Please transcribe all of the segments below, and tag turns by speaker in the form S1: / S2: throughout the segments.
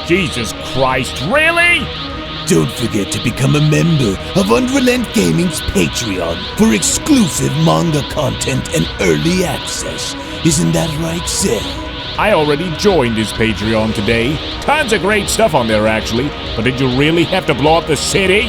S1: Jesus Christ, really?
S2: Don't forget to become a member of UnrealEntGaming's Patreon for exclusive manga content and early access. Isn't that right, Seth?
S1: I already joined his Patreon today. Tons of great stuff on there, actually. But did you really have to blow up the city?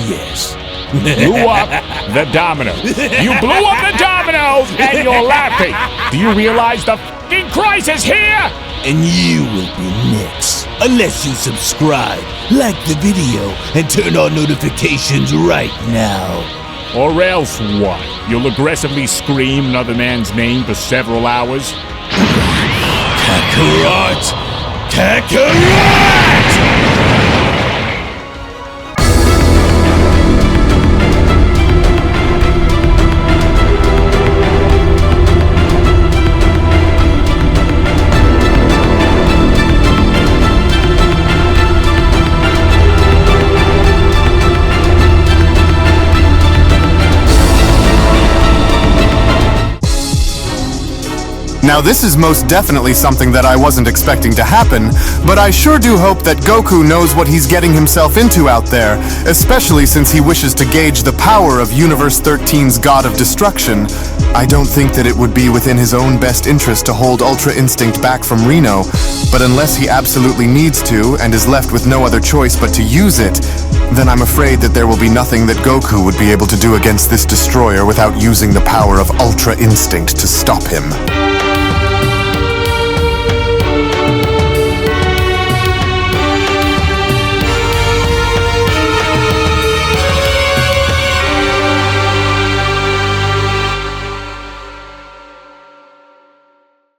S2: Yes.
S1: Blew up the domino. You blew up the dominoes and you're laughing. Do you realize the f***ing crisis here?
S2: And you will be next. Unless you subscribe, like the video, and turn on notifications right now.
S1: Or else what? You'll aggressively scream another man's name for several hours?
S2: Kakarot! Kakarot!
S3: Now this is most definitely something that I wasn't expecting to happen, but I sure do hope that Goku knows what he's getting himself into out there, especially since he wishes to gauge the power of Universe 13's God of Destruction. I don't think that it would be within his own best interest to hold Ultra Instinct back from Reno, but unless he absolutely needs to, and is left with no other choice but to use it, then I'm afraid that there will be nothing that Goku would be able to do against this destroyer without using the power of Ultra Instinct to stop him.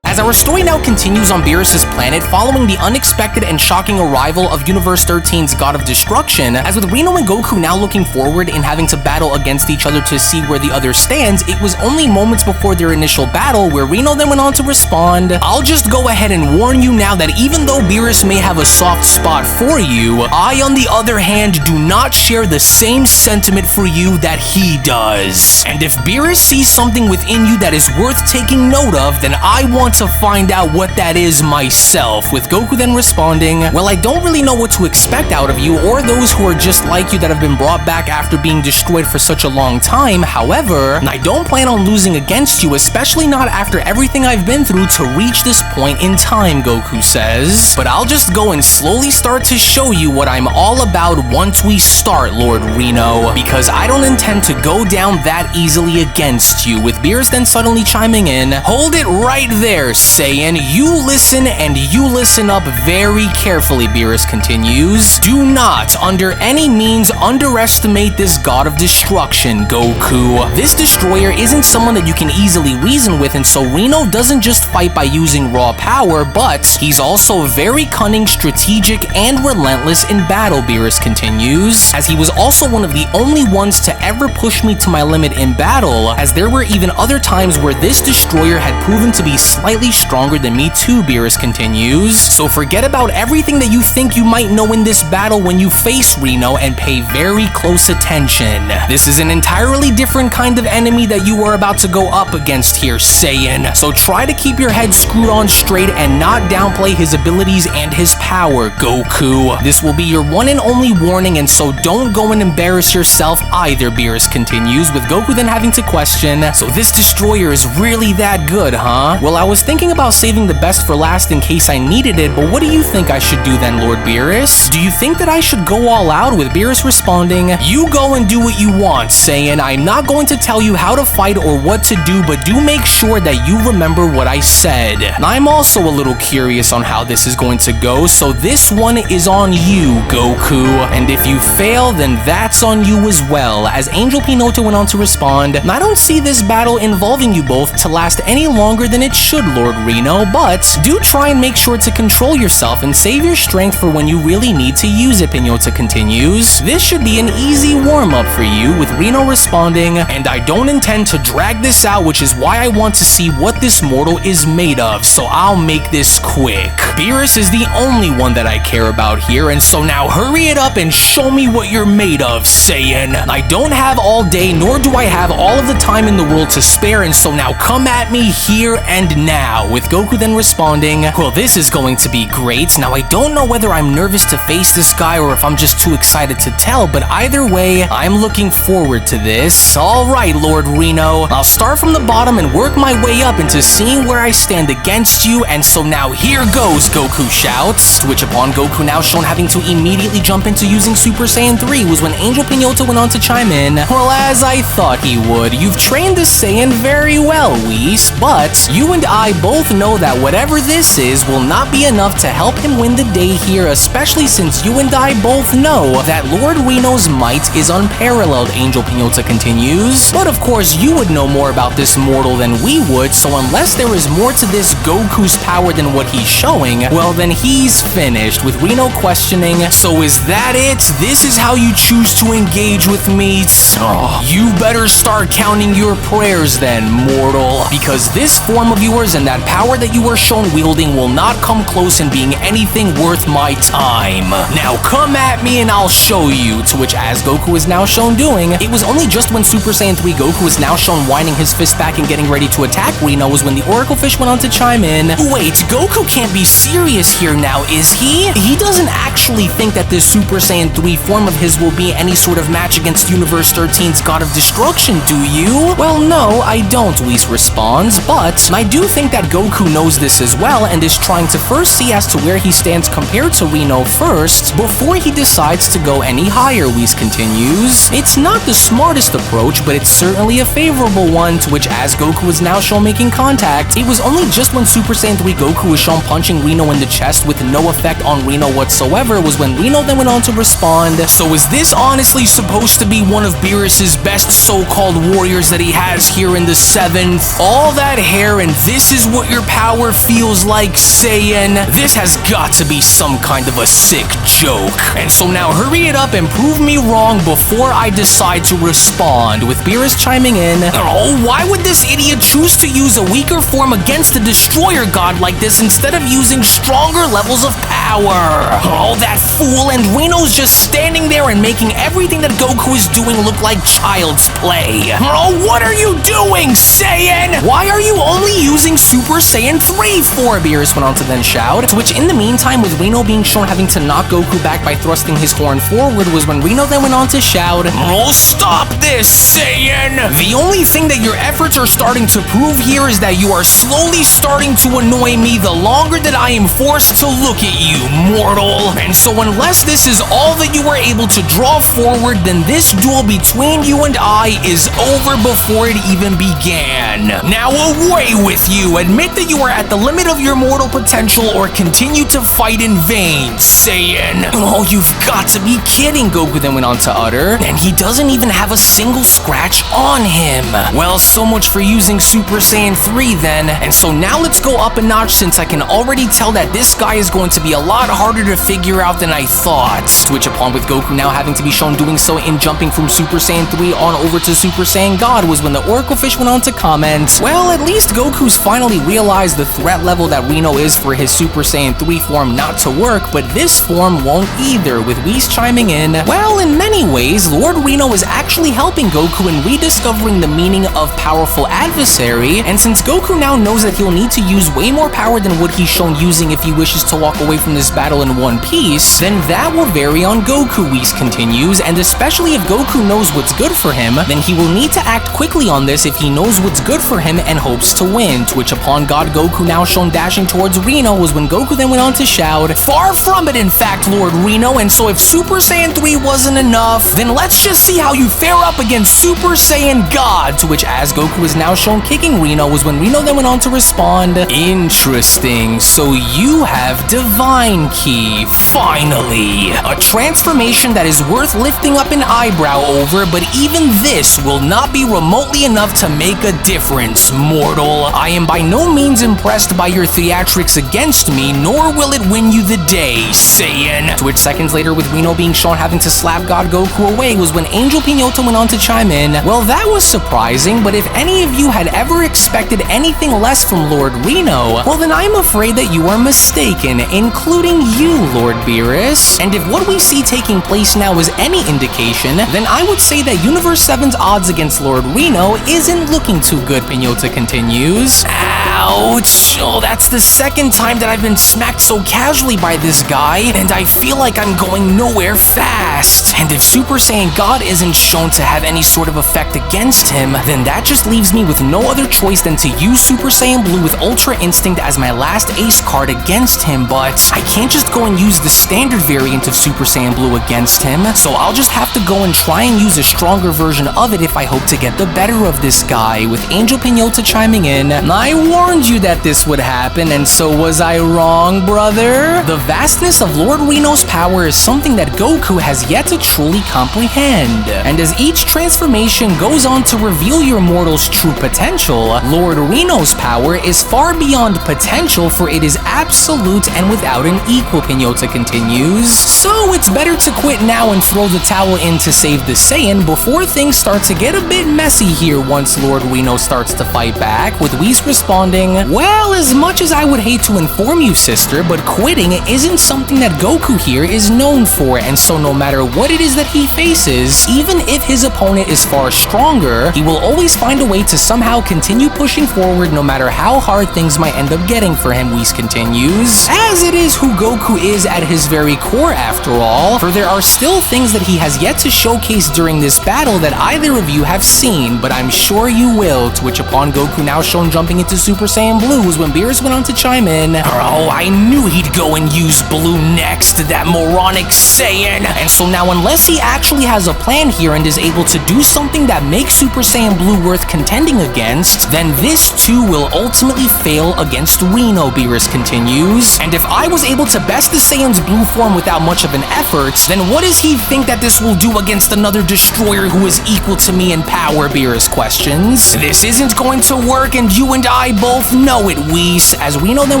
S4: As our story now continues on Beerus' planet, following the unexpected and shocking arrival of Universe 13's God of Destruction, as with Reno and Goku now looking forward in having to battle against each other to see where the other stands, it was only moments before their initial battle where Reno then went on to respond, "I'll just go ahead and warn you now that even though Beerus may have a soft spot for you, I on the other hand do not share the same sentiment for you that he does. And if Beerus sees something within you that is worth taking note of, then I want to find out what that is myself," with Goku then responding, "Well, I don't really know what to expect out of you or those who are just like you that have been brought back after being destroyed for such a long time. However, I don't plan on losing against you, especially not after everything I've been through to reach this point in time," Goku says. "But I'll just go and slowly start to show you what I'm all about once we start, Lord Reno, because I don't intend to go down that easily against you," with Beerus then suddenly chiming in, "Hold it right there, Saiyan. You listen and you listen up very carefully," Beerus continues. "Do not, under any means, underestimate this God of Destruction, Goku. This destroyer isn't someone that you can easily reason with, and so Reno doesn't just fight by using raw power, but he's also very cunning, strategic, and relentless in battle," Beerus continues, "as he was also one of the only ones to ever push me to my limit in battle, as there were even other times where this destroyer had proven to be slightly stronger than me too," Beerus continues. "So forget about everything that you think you might know in this battle when you face Reno and pay very close attention. This is an entirely different kind of enemy that you are about to go up against here, Saiyan. So try to keep your head screwed on straight and not downplay his abilities and his power, Goku. This will be your one and only warning, and so don't go and embarrass yourself either," Beerus continues, with Goku then having to question, "So this destroyer is really that good, huh? Well, I was thinking about saving the best for last in case I needed it, but what do you think I should do then, Lord Beerus? Do you think that I should go all out?" with Beerus responding, "You go and do what you want, Saiyan. I'm not going to tell you how to fight or what to do, but do make sure that you remember what I said. I'm also a little curious on how this is going to go, so this one is on you, Goku. And if you fail, then that's on you as well," as Angel Pinocchio went on to respond, "I don't see this battle involving you both to last any longer than it should, Lord Reno, but do try and make sure to control yourself and save your strength for when you really need to use it," Pinocchio continues. "This should be an easy warm-up for you," with Reno responding, "And I don't intend to drag this out, which is why I want to see what this mortal is made of, so I'll make this quick. Beerus is the only one that I care about here, and so now hurry it up and show me what you're made of, Saiyan. I don't have all day, nor do I have all of the time in the world to spare, and so now come at me here and now." now, with Goku then responding, well, this is going to be great. Now, I don't know whether I'm nervous to face this guy or if I'm just too excited to tell, but either way, I'm looking forward to this. Alright, Lord Reno, I'll start from the bottom and work my way up into seeing where I stand against you, and so now here goes, Goku shouts, to which upon Goku now shown having to immediately jump into using Super Saiyan 3 was when Angel Pinota went on to chime in, well, as I thought he would, you've trained the Saiyan very well, Whis, but you and I both know that whatever this is will not be enough to help him win the day here, especially since you and I both know that Lord Reno's might is unparalleled, Angel Pinota continues. But of course, you would know more about this mortal than we would, so unless there is more to this Goku's power than what he's showing, well then he's finished, with Reno questioning, so is that it? This is how you choose to engage with me? Oh, you better start counting your prayers then, mortal, because this form of yours and that power that you are shown wielding will not come close in being anything worth my time. Now come at me and I'll show you, to which as Goku is now shown doing, it was only just when Super Saiyan 3 Goku is now shown winding his fist back and getting ready to attack Reno was when the Oracle Fish went on to chime in, wait, Goku can't be serious here now, is he? He doesn't actually think that this Super Saiyan 3 form of his will be any sort of match against Universe 13's God of Destruction, do you? Well, no, I don't, Whis responds, but I do think that Goku knows this as well and is trying to first see as to where he stands compared to Reno first before he decides to go any higher, Whis continues. It's not the smartest approach, but it's certainly a favorable one, to which as Goku is now shown making contact, it was only just when Super Saiyan 3 Goku was shown punching Reno in the chest with no effect on Reno whatsoever was when Reno then went on to respond, so is this honestly supposed to be one of Beerus's best so-called warriors that he has here in the 7th? All that hair and this is what your power feels like, Saiyan? This has got to be some kind of a sick joke. And so now hurry it up and prove me wrong before I decide to respond, with Beerus chiming in, oh, why would this idiot choose to use a weaker form against the Destroyer God like this instead of using stronger levels of power? Oh, that fool, and Reno's just standing there and making everything that Goku is doing look like child's play. Oh, what are you doing, Saiyan? Why are you only using Super Saiyan 3 for? Beerus went on to then shout, to which in the meantime, with Reno being shown having to knock Goku back by thrusting his horn forward was when Reno then went on to shout, oh, stop this, Saiyan! The only thing that your efforts are starting to prove here is that you are slowly starting to annoy me the longer that I am forced to look at you, mortal. And so unless this is all that you were able to draw forward, then this duel between you and I is over before it even began. Now away with you! Admit that you are at the limit of your mortal potential or continue to fight in vain, Saiyan. Oh, you've got to be kidding, Goku then went on to utter, and he doesn't even have a single scratch on him. Well, so much for using Super Saiyan 3 then, and so now let's go up a notch since I can already tell that this guy is going to be a lot harder to figure out than I thought. To which upon with Goku now having to be shown doing so in jumping from Super Saiyan 3 on over to Super Saiyan God was when the Oracle Fish went on to comment, well, at least Goku's finally realized the threat level that Reno is for his Super Saiyan 3 form not to work, but this form won't either, with Whis chiming in, well, in many ways, Lord Reno is actually helping Goku in rediscovering the meaning of powerful adversary, and since Goku now knows that he'll need to use way more power than what he's shown using if he wishes to walk away from this battle in one piece, then that will vary on Goku, Whis continues, and especially if Goku knows what's good for him, then he will need to act quickly on this if he knows what's good for him and hopes to win, to which upon God Goku now shown dashing towards Reno was when Goku then went on to shout, far from it in fact, Lord Reno, and so if Super Saiyan 3 wasn't enough, then let's just see how you fare up against Super Saiyan God, to which as Goku is now shown kicking Reno was when Reno then went on to respond, interesting, so you have Divine Ki, finally. A transformation that is worth lifting up an eyebrow over, but even this will not be remotely enough to make a difference, mortal. I am by no means impressed by your theatrics against me, nor will it win you the day, Saiyan. To which seconds later, with Reno being shown having to slap God Goku away was when Angel Pinota went on to chime in, well, that was surprising, but if any of you had ever expected anything less from Lord Reno, well then I'm afraid that you are mistaken, including you, Lord Beerus. And if what we see taking place now is any indication, then I would say that Universe 7's odds against Lord Reno isn't looking too good, Pinota continues. Ouch! Oh, that's the second time that I've been smacked so casually by this guy, and I feel like I'm going nowhere fast. And if Super Saiyan God isn't shown to have any sort of effect against him, then that just leaves me with no other choice than to use Super Saiyan Blue with Ultra Instinct as my last ace card against him, but I can't just go and use the standard variant of Super Saiyan Blue against him, so I'll just have to go and try and use a stronger version of it if I hope to get the better of this guy, with Angel Pinota chiming in. I warned you that this would happen, and so was I wrong, brother? The vastness of Lord Reno's power is something that Goku has yet to truly comprehend, and as each transformation goes on to reveal your mortal's true potential, Lord Reno's power is far beyond potential, for it is absolute and without an equal, Pinota continues. So it's better to quit now and throw the towel in to save the Saiyan before things start to get a bit messy here once Lord Reno starts to fight back, with Whis responding, well, as much as I would hate to inform you, sister, but quitting isn't something that Goku here is known for, and so no matter what it is that he faces, even if his opponent is far stronger, he will always find a way to somehow continue pushing forward no matter how hard things might end up getting for him, Whis continues. As it is who Goku is at his very core after all, for there are still things that he has yet to showcase during this battle that either of you have seen, but I'm sure you will, to which upon Goku now shown jumping into Super Saiyan Blue was when Beerus went on to chime in, oh, I knew he'd go and use Blue next, that moronic Saiyan, and so now unless he actually has a plan here and is able to do something that makes Super Saiyan Blue worth contending against, then this too will ultimately fail against Reno, Beerus continues, and if I was able to best the Saiyan's Blue form without much of an effort, then what does he think that this will do against another destroyer who is equal to me in power, Beerus questions. This isn't going to work, and you and I both know it, Whis, as Reno then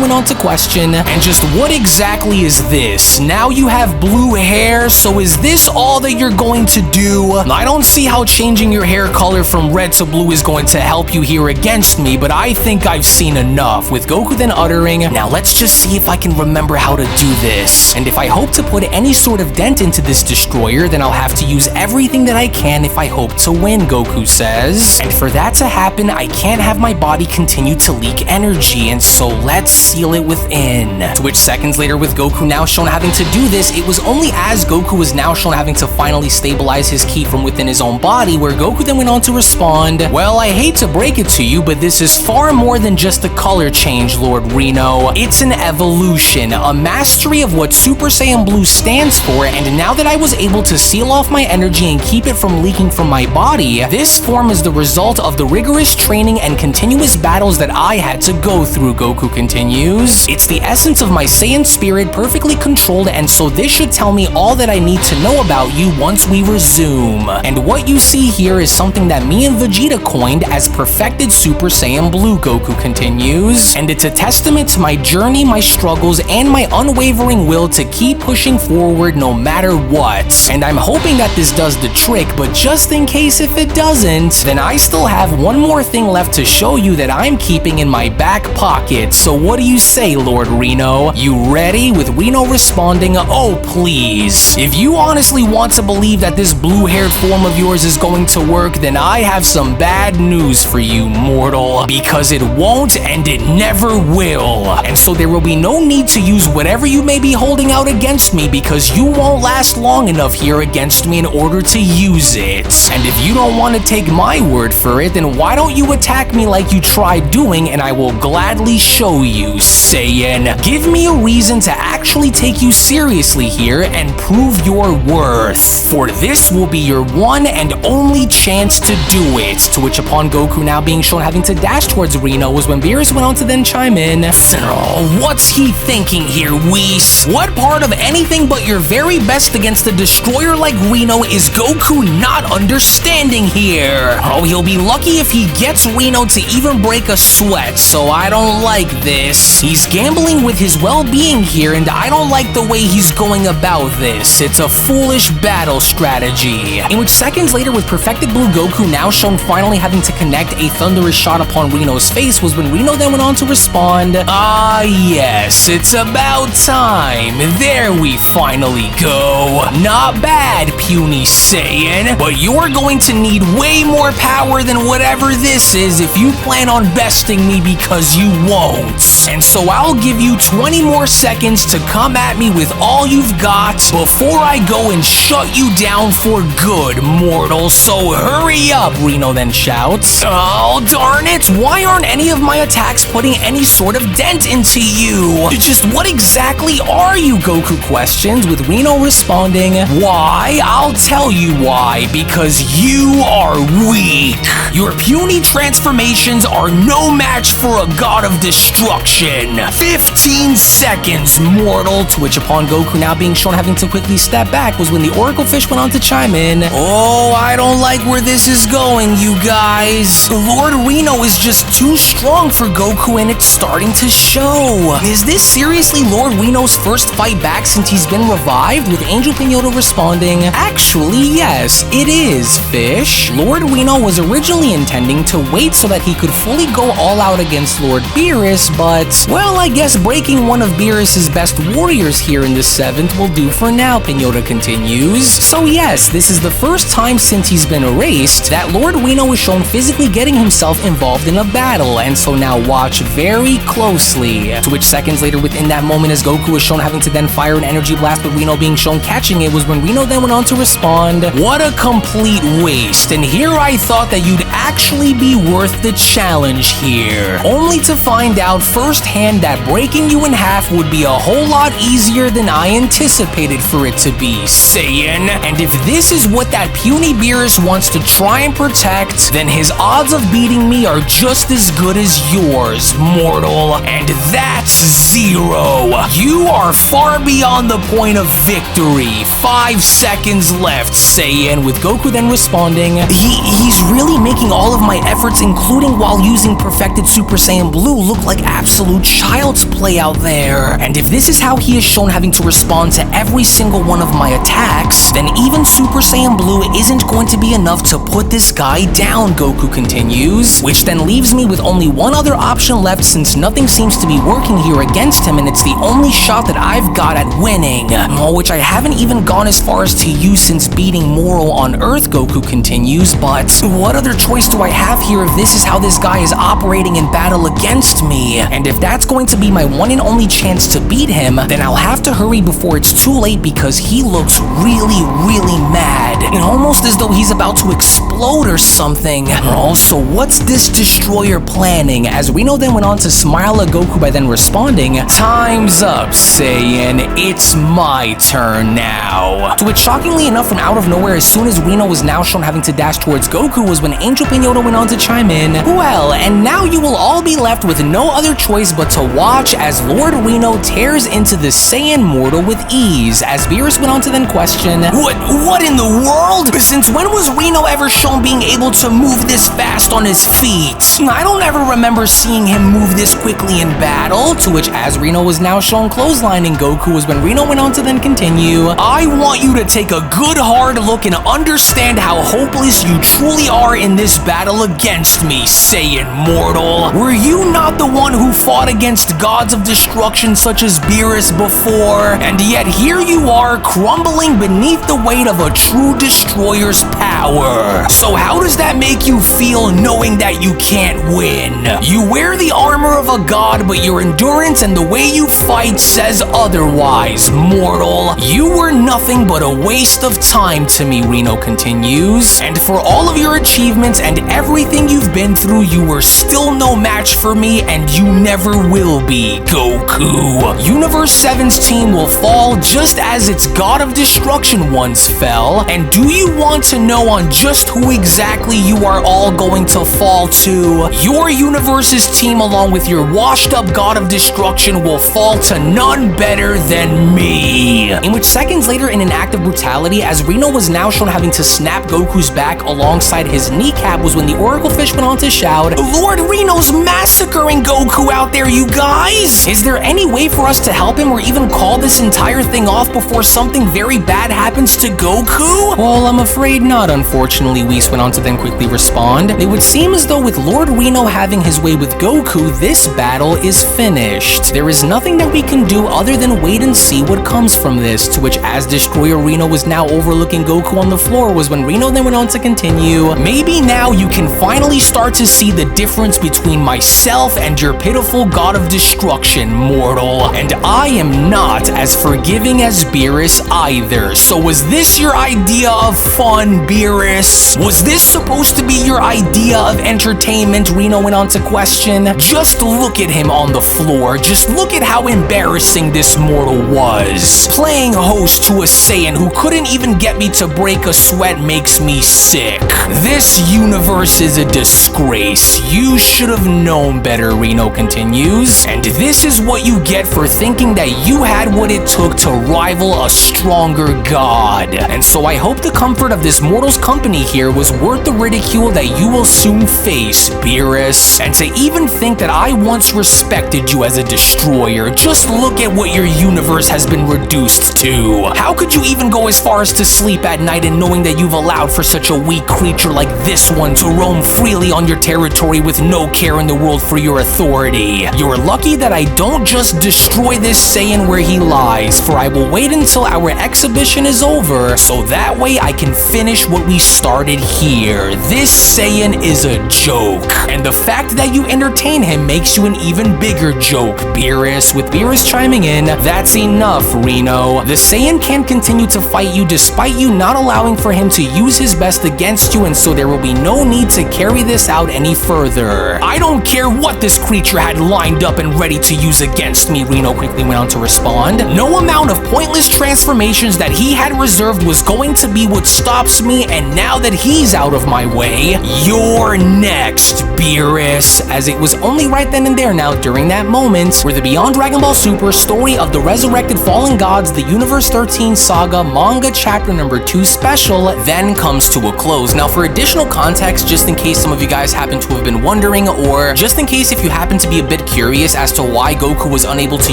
S4: went on to question, and just what exactly is this? Now you have blue hair, so is this all that you're going to do? I don't see how changing your hair color from red to blue is going to help you here against me, but I think I've seen enough, with Goku then uttering, now let's just see if I can remember how to do this, and if I hope to put any sort of dent into this destroyer, then I'll have to use everything that I can if I hope to win, Goku says, and for that to happen, I can't have my body continue to leak energy, and so let's seal it within. To which seconds later, with Goku now shown having to do this, it was only as Goku was now shown having to finally stabilize his ki from within his own body, where Goku then went on to respond, well, I hate to break it to you, but this is far more than just a color change, Lord Reno. It's an evolution, a mastery of what Super Saiyan Blue stands for, and now that I was able to seal off my energy and keep it from leaking from my body, this form is the result of the rigorous training and continuous battles that I had to go through, Goku continues. It's the essence of my Saiyan spirit perfectly controlled, and so this should tell me all that I need to know about you once we resume. And what you see here is something that me and Vegeta coined as perfected Super Saiyan Blue, Goku continues, and it's a testament to my journey, my struggles, and my unwavering will to keep pushing forward no matter what. And I'm hoping that this does the trick, but just in case if it doesn't, then I still have one more thing left to show you that I'm keeping in my back pocket. So what do you say, Lord Reno? You ready? With Reno responding, oh please. If you honestly want to believe that this blue-haired form of yours is going to work, then I have some bad news for you, mortal. Because it won't and it never will. And so there will be no need to use whatever you may be holding out against me, because you won't last long enough here against me in order to use it. And if you don't want to take my word for it, then why don't you attack me like you tried doing, and I will gladly show you, Saiyan. Give me a reason to actually take you seriously here and prove your worth, for this will be your one and only chance to do it. To which upon Goku now being shown having to dash towards Reno was when Beerus went on to then chime in, oh, what's he thinking here, Whis? What part of anything but your very best against a destroyer like Reno is Goku not understanding here? Oh, he'll be lucky if he gets Reno to even break a sweat, so I don't like this. He's gambling with his well-being here, and I don't like the way he's going about this. It's a foolish battle strategy. In which seconds later, with perfected Blue Goku now shown finally having to connect a thunderous shot upon Reno's face, was when Reno then went on to respond, ah yes, it's about time. There we finally go. Not bad, puny Saiyan, but you're going to need way more power than whatever this is if you plan on besting trusting me because you won't. And so I'll give you 20 more seconds to come at me with all you've got before I go and shut you down for good, mortal. So hurry up, Reno then shouts. Oh, darn it. Why aren't any of my attacks putting any sort of dent into you? Just what exactly are you, Goku questions, with Reno responding, why? I'll tell you why. Because you are weak. Your puny transformations are no match for a god of destruction. 15 seconds, mortal. To which upon Goku now being shown having to quickly step back was when the Oracle Fish went on to chime in. Oh, I don't like where this is going, you guys. Lord Reno is just too strong for Goku and it's starting to show. Is this seriously Lord Reno's first fight back since he's been revived? With Angel Pinata responding, actually, yes, it is, Fish. Lord Reno was originally intending to wait so that he could fully go all out against Lord Beerus, but, well, I guess breaking one of Beerus's best warriors here in the 7th will do for now, Pinata continues. So yes, this is the first time since he's been erased that Lord Reno is shown physically getting himself involved in a battle, and so now watch very closely. To which seconds later within that moment as Goku is shown having to then fire an energy blast with Reno being shown catching it was when Reno then went on to respond, what a complete waste, and here I thought that you'd actually be worth the challenge here. Only to find out firsthand that breaking you in half would be a whole lot easier than I anticipated for it to be, Saiyan. And if this is what that puny Beerus wants to try and protect, then his odds of beating me are just as good as yours, mortal. And that's 0. You are far beyond the point of victory. 5 seconds left, Saiyan, with Goku then responding, he's really making all of my efforts, including while using perfected Super Saiyan Blue, look like absolute child's play out there. And if this is how he is shown having to respond to every single one of my attacks, then even Super Saiyan Blue isn't going to be enough to put this guy down, Goku continues, which then leaves me with only one other option left since nothing seems to be working here against him, and it's the only shot that I've got at winning, which I haven't even gone as far as to use since beating Moro on Earth, Goku continues, but what other choice do I have here if this is how this guy is operating in battle against me? And if that's going to be my one and only chance to beat him, then I'll have to hurry before it's too late because he looks really, really mad, and almost as though he's about to explode or something. Also, what's this destroyer planning? As Reno then went on to smile at Goku by then responding, time's up, Saiyan, it's my turn now. To which, shockingly enough, from out of nowhere, as soon as Reno was now shown having to dash towards Goku was when Angel Pinata went on to chime in, well, and now you will all be left with no other choice but to watch as Lord Reno tears into the Saiyan mortal with ease, as Beerus went on to then question, what in the world? Since when was Reno ever shown being able to move this fast on his feet? I don't ever remember seeing him move this quickly in battle. To which, as Reno was now shown clotheslining Goku, was when Reno went on to then continue, I want you to take a good hard look and understand how hopeless you truly are in this battle against me, Saiyan mortal. Were you not the one who fought against gods of destruction such as Beerus before? And yet here you are, crumbling beneath the weight of a true destroyer's power. So how does that make you feel knowing that you can't win? You wear the armor of a god, but your endurance and the way you fight says otherwise, mortal. You were nothing but a waste of time to me, Reno continues. And for all of your achievements and everything you've been through, you were still no match for me, and you never will be, Goku. Universe 7's team will fall just as its god of destruction once fell. And do you want to know on just who exactly you are all going to fall to? Your universe's team, along with your washed up god of destruction, will fall to none better than me. In which seconds later, in an act of brutality, as Reno was now shown having to snap Goku's back alongside his kneecap, was when the Oracle Fish went on to shout, Lord Reno's massacring Goku out there, you guys! Is there any way for us to help him or even call this entire thing off before something very bad happens to Goku? Well, I'm afraid not, unfortunately, Whis went on to then quickly respond. It would seem as though with Lord Reno having his way with Goku, this battle is finished. There is nothing that we can do other than wait and see what comes from this. To which, as Destroyer Reno was now overlooking Goku on the floor, was when Reno then went on to continue, maybe now now you can finally start to see the difference between myself and your pitiful god of destruction, mortal. And I am not as forgiving as Beerus either. So was this your idea of fun, Beerus? Was this supposed to be your idea of entertainment? Reno went on to question. Just look at him on the floor. Just look at how embarrassing this mortal was. Playing host to a Saiyan who couldn't even get me to break a sweat makes me sick. This universe is a disgrace. You should have known better, Reno continues. And this is what you get for thinking that you had what it took to rival a stronger god. And so I hope the comfort of this mortal's company here was worth the ridicule that you will soon face, Beerus. And to even think that I once respected you as a destroyer, just look at what your universe has been reduced to. How could you even go as far as to sleep at night and knowing that you've allowed for such a weak creature like this one to roam freely on your territory with no care in the world for your authority? You're lucky that I don't just destroy this Saiyan where he lies, for I will wait until our exhibition is over, so that way I can finish what we started here. This Saiyan is a joke, and the fact that you entertain him makes you an even bigger joke, Beerus. With Beerus chiming in, that's enough, Reno. The Saiyan can't continue to fight you despite you not allowing for him to use his best against you, and so there will be no need to carry this out any further. I don't care what this creature had lined up and ready to use against me, Reno quickly went on to respond. No amount of pointless transformations that he had reserved was going to be what stops me, and now that he's out of my way, you're next, Beerus. As it was only right then and there now during that moment where the Beyond Dragon Ball Super Story of the Resurrected Fallen Gods, the Universe 13's Saga Manga Chapter number 2 special then comes to a close. Now for additional context, just in case some of you guys happen to have been wondering, or just in case if you happen to be a bit curious as to why Goku was unable to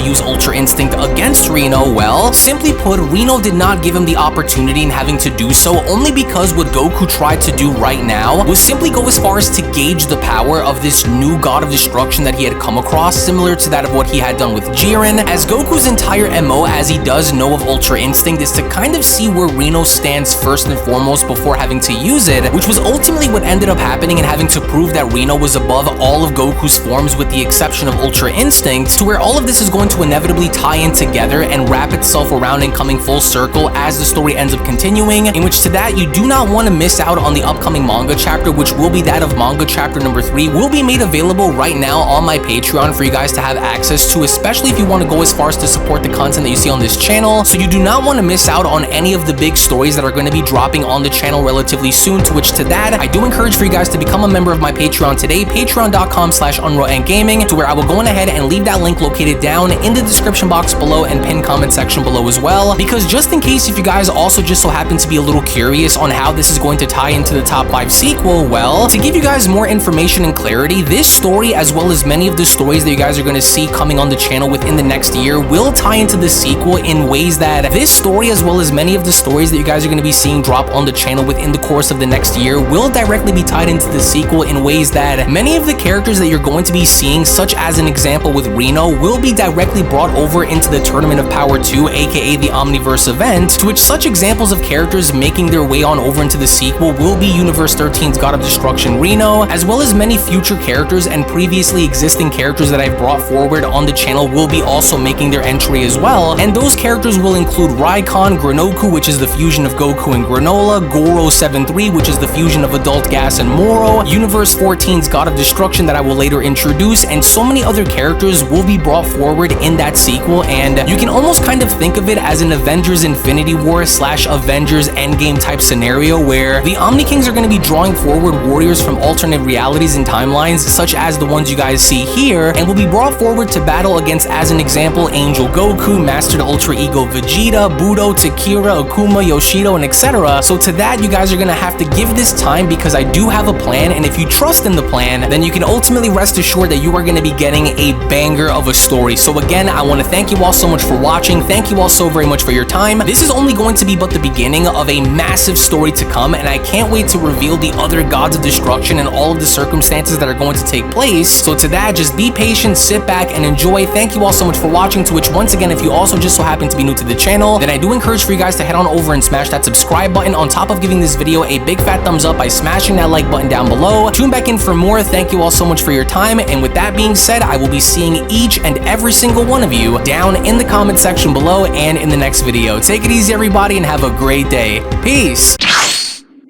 S4: use Ultra Instinct against Reno, well, simply put, Reno did not give him the opportunity in having to do so, only because what Goku tried to do right now was simply go as far as to gauge the power of this new god of destruction that he had come across, similar to that of what he had done with Jiren, as Goku's entire MO, as he does know of Ultra Instinct, is to kind of see where Reno stands first and foremost before having to use it, which was ultimately what ended up happening and having to prove that Reno was above all of Goku's forms with the exception of Ultra Instinct, to where all of this is going to inevitably tie in together and wrap itself around and coming full circle as the story ends up continuing, in which to that you do not want to miss out on the upcoming manga chapter, which will be that of manga chapter number 3, will be made available right now on my Patreon for you guys to have access to, especially if you want to go as far as to support the content that you see on this channel. So you do not want to miss out on any of the big stories that are going to be dropping on the channel relatively soon, to which to that I do encourage for you guys to become a member of my Patreon today, patreon.com/UnrealEntGaming, to where I will go on ahead and leave that link located down in the description box below and pinned comment section below as well, because just in case if you guys also just so happen to be a little curious on how this is going to tie into the Top 5 sequel, well, to give you guys more information and clarity, this story as well as many of the stories that you guys are going to see coming on the channel within the next year will tie into the sequel in ways that this story as well as many of the stories that you guys are going to be seeing drop on the channel within the course of the next year will directly be tied into the sequel in ways that many of the characters that you're going to be seeing, such as an example with Reno, will be directly brought over into the Tournament of Power 2, aka the Omniverse event, to which such examples of characters making their way on over into the sequel will be Universe 13's God of Destruction Reno, as well as many future characters and previously existing characters that I've brought forward on the channel will be also making their entry as well, and those characters will include Raikon, Granoku, which is the fusion of Goku and Granolah, Goro 7-3, which is the fusion of Adult Gas and Moro, Universe 14's God of Destruction that I will later introduce, and so many other characters will be brought forward in that sequel, and you can almost kind of think of it as an Avengers Infinity War / Avengers Endgame type scenario where the Omni Kings are going to be drawing forward warriors from alternate realities and timelines such as the ones you guys see here, and will be brought forward to battle against, as an example, Angel Goku, Mastered Ultra Ego Vegeta, Budo, Takira, Akuma, Yoshido, and etc. So to that, you guys are going to have to give this time because I do have a plan, and if you trust in the plan, then you can ultimately rest assured that you are going to be getting a banger of a story. So again, I want to thank you all so much for watching. Thank you all so very much for your time. This is only going to be but the beginning of a massive story to come, and I can't wait to reveal the other gods of destruction and all of the circumstances that are going to take place. So to that, just be patient, sit back, and enjoy. Thank you all so much for watching, to which once again, if you also just so happen to be new to the channel, then I do encourage for you guys to head on over and smash that subscribe button on top of giving this video a big fat thumbs up by smashing smashing that like button down below. Tune back in for more. Thank you all so much for your time. And with that being said, I will be seeing each and every single one of you down in the comment section below and in the next video. Take it easy, everybody, and have a great day. Peace.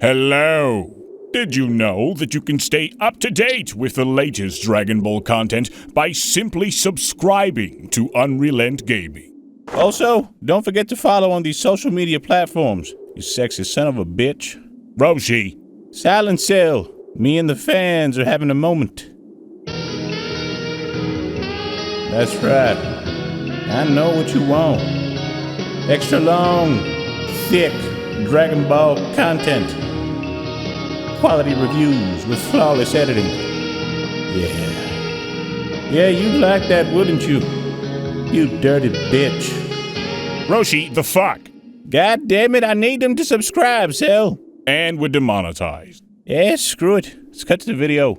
S1: Hello. Did you know that you can stay up to date with the latest Dragon Ball content by simply subscribing to UnrealEntGaming?
S5: Also, don't forget to follow on these social media platforms, you sexy son of a bitch.
S1: Roshi.
S5: Silent Cell, me and the fans are having a moment. That's right. I know what you want. Extra long, thick Dragon Ball content. Quality reviews with flawless editing. Yeah, you like that, wouldn't you? You dirty bitch.
S1: Roshi, the fuck?
S5: God damn it, I need them to subscribe, Cell.
S1: And we're demonetized.
S5: Yeah, screw it. Let's cut to the video.